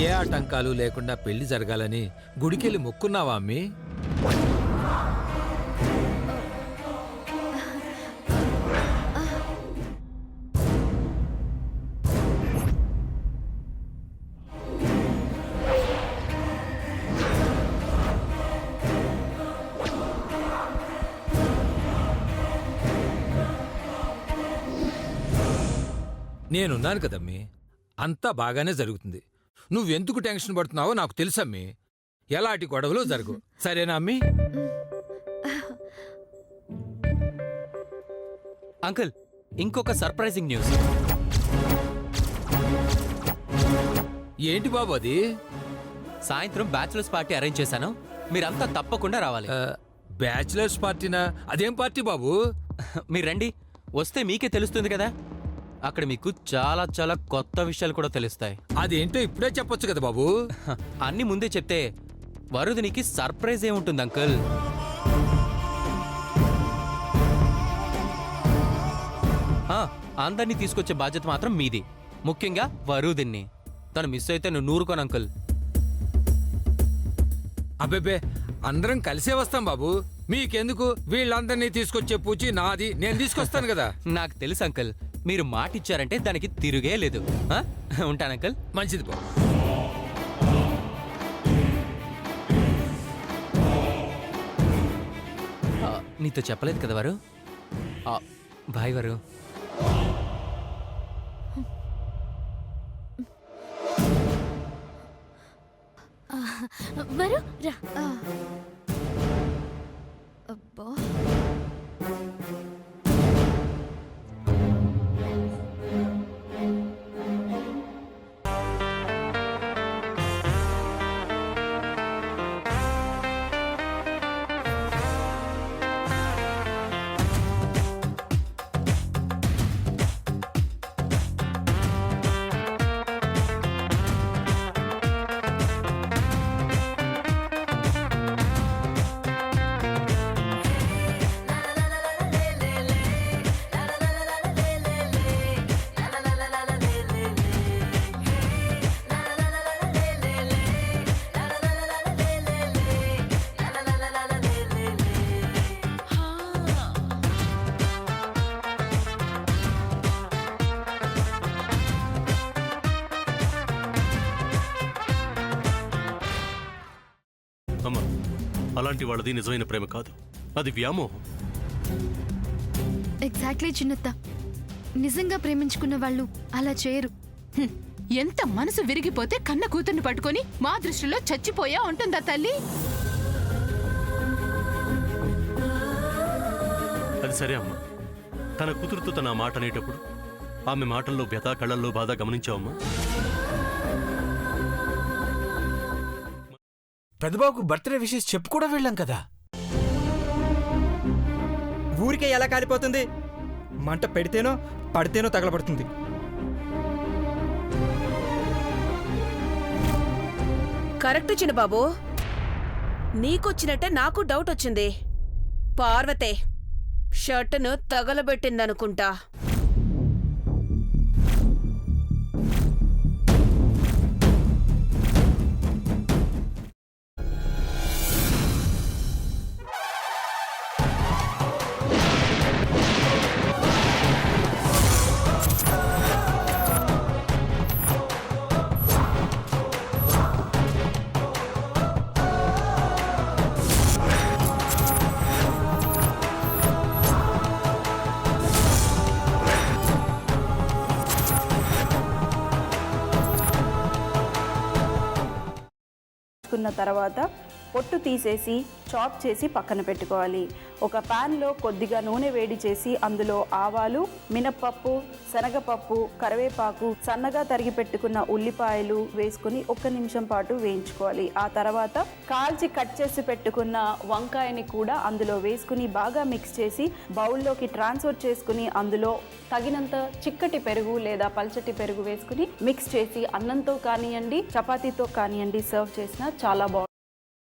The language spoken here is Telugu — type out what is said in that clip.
ఏ ఆటంకాలు లేకుండా పెళ్లి జరగాలని గుడికెళ్ళి మొక్కున్నావా అమ్మి? నేనున్నాను కదమ్మీ, అంతా బాగానే జరుగుతుంది. నువ్వెందుకు టెన్షన్ పడుతున్నావో నాకు తెలుసమ్మీ. ఎలాంటి గొడవలు జరగవు, సరేనా అమ్మీ? అంకుల్, ఇంకొక సర్ప్రైజింగ్ న్యూస్. ఏంటి బాబు అది? సాయంత్రం బ్యాచులర్స్ పార్టీ అరేంజ్ చేశాను, మీరంతా తప్పకుండా రావాలి. బ్యాచులర్స్ పార్టీనా? అదేం పార్టీ బాబు? మీరు రండి, వస్తే మీకే తెలుస్తుంది కదా. అక్కడ మీకు చాలా చాలా కొత్త విషయాలు కూడా తెలుస్తాయి. అదేంటో ఇప్పుడే చెప్పొచ్చు కదా బాబు. అన్ని ముందే చెప్తే వరుదినికి సర్ప్రైజ్ ఏముంటుంది అంకుల్. అందరినీ తీసుకొచ్చే బాధ్యత మాత్రం మీది, ముఖ్యంగా వరుదిన్ని. తను మిస్ అయితే నువ్వు నూరుకోను అంకుల్. అబ్బేబే, అందరం కలిసే వస్తాం బాబు. మీకెందుకు? వీళ్ళందరినీ తీసుకొచ్చే పూచి నాది, నేను తీసుకొస్తాను కదా. నాకు తెలుసు అంకుల్, మీరు మాట ఇచ్చారంటే దానికి తిరుగే లేదు. ఉంటాను అంకుల్. మంచిది బాబు. నీతో చెప్పలేదు కదా వారు. బాయ్ వారు. వరు రా. అబ్బా, అమ్మా, అలాంటి వాళ్ళది నిజమైన ప్రేమ కాదు, అది వ్యామోహం. ఎగ్జాక్ట్లీ చిన్నత్త. నిజంగా ప్రేమించుకున్న వాళ్ళు అలా చేయరు. ఎంత మనసు విరిగిపోతే కన్న కూతుర్ని పట్టుకొని మా దృష్టిలో చచ్చిపోయా ఉంటుందా తల్లి? అది సరే అమ్మా, తన కూతురుతో తన మాట అనేటప్పుడు ఆమె మాటల్లో వ్యథ, కళ్ళల్లో బాధ గమనించావమ్మా? పెద్దబాబుకు బర్త్డే విషెస్ చెప్పు కూడా వెళ్ళాం కదా. ఊరికే ఎలా కాలిపోతుంది? మంట పెడితేనో పడితేనో తగలబడుతుంది. కరెక్ట్ చిన్నబాబు, నీకొచ్చినట్టే నాకు డౌట్ వచ్చింది. పార్వతే షర్టును తగలబెట్టిందనుకుంటా. తర్వాత పొట్టు తీసేసి చాప్ చేసి పక్కన పెట్టుకోవాలి. ఒక ప్యాన్లో కొద్దిగా నూనె వేడి చేసి అందులో ఆవాలు, మినప్పప్పు, శనగపప్పు, కరివేపాకు, సన్నగా తరిగి పెట్టుకున్న ఉల్లిపాయలు వేసుకుని 1 నిమిషం పాటు వేయించుకోవాలి. ఆ తర్వాత కాల్చి కట్ చేసి పెట్టుకున్న వంకాయని కూడా అందులో వేసుకుని బాగా మిక్స్ చేసి బౌల్లోకి ట్రాన్స్ఫర్ చేసుకుని అందులో తగినంత చిక్కటి పెరుగు లేదా పల్చటి పెరుగు వేసుకుని మిక్స్ చేసి అన్నంతో కానివ్వండి, చపాతీతో కానివ్వండి సర్వ్ చేసినా చాలా బాగుంటుంది.